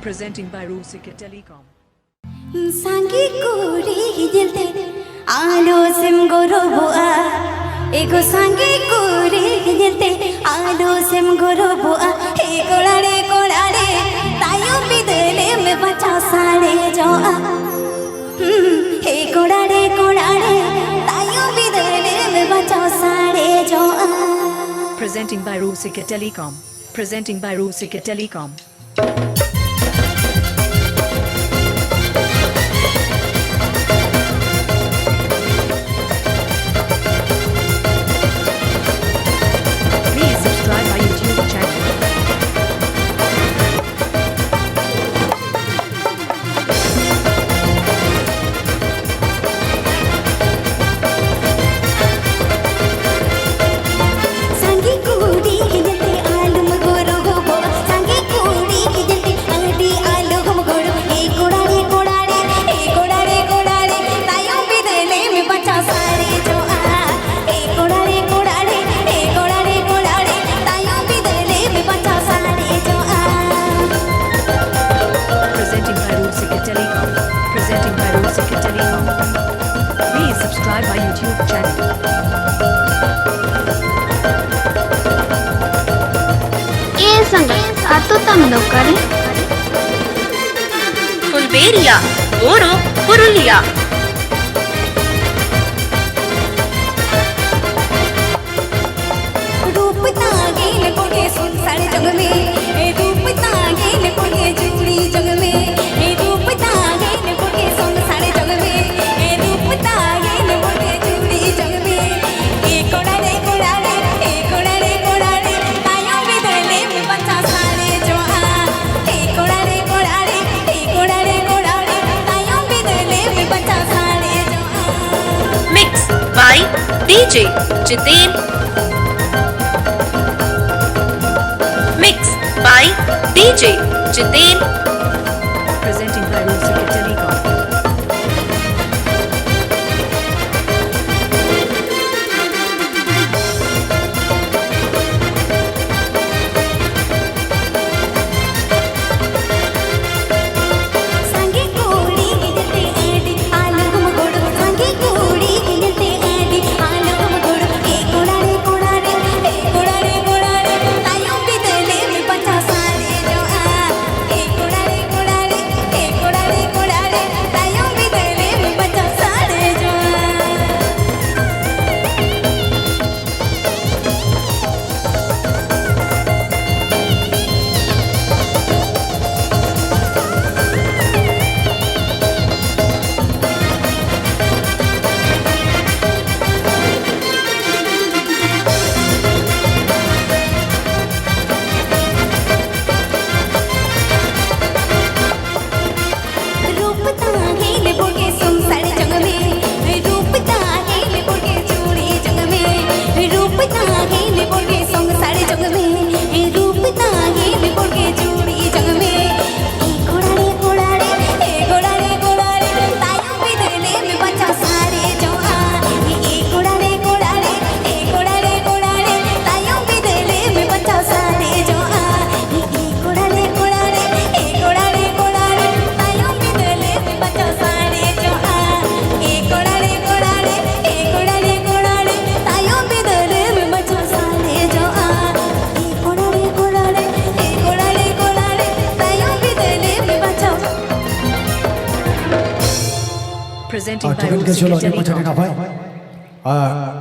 Presenting by Rusika Telecom. Sangi kuri jilte alo sem goroboa ego sangi kuri jilte alo sem goroboa he korare tayo bidele me bacha sare joa he korare tayo bidele me bacha sare joa. Presenting by Rusika Telecom. Presenting by Rusika Telecom. Please subscribe my YouTube channel. Sangi kuri jilte alum goro gobo sangi kuri jilte adi alum goro e korare tayo bidele me bacha sare jo a e korare tayo bidele me bacha sare jo a. Presenting by Rusika Telecom. Presenting by Rusika Telecom. Please subscribe my YouTube channel. Atau tamdo kare Fulberia Goro Purulia रूप तागे ने पड़े सुन सारे जग में ए रूप तागे ने पड़े जुड़ी जग में ए रूप तागे ने पड़े सुन सारे जग में ए रूप तागे ने पड़े जुड़ी जग में ए कोड़ारे तायो बिदले में बच्चा सारे जो आ ए कोड़ारे तायो बिदले में बच्चा सारे जो आ. Mixed by DJ Jiten. Mixed by DJ Jiten. Presenting by Rusika Telecom. sangi kuri jilte adi alum goro sangi kuri jilte adi alum goro e korare tayo bidele me bacha sare jo a e korare tayo bidele me bacha sare jo a. रूप तागे ने पड़े सुन सारे जग में रूप तागे ने पड़े जुड़ी जग में रूप तागे ने पड़े सुन सारे जग में रूप तागे ने पड़े जुड़ी जग में ए कोड़ारे तायो बिदले में बच्चा सारे जो आ ए कोड़ारे तायो बिदले में बच्चा सारे जो आ ए कोड़ारे तायो बिदले में बच्चा सारे जो आ ए कोड़ारे तायो बिदले में बच्चा सारे जो आ ए कोड़ारे तायो बिदले में बच्चा. Presenting by Jangan Rusika kecuali macam Telecom. ni apa?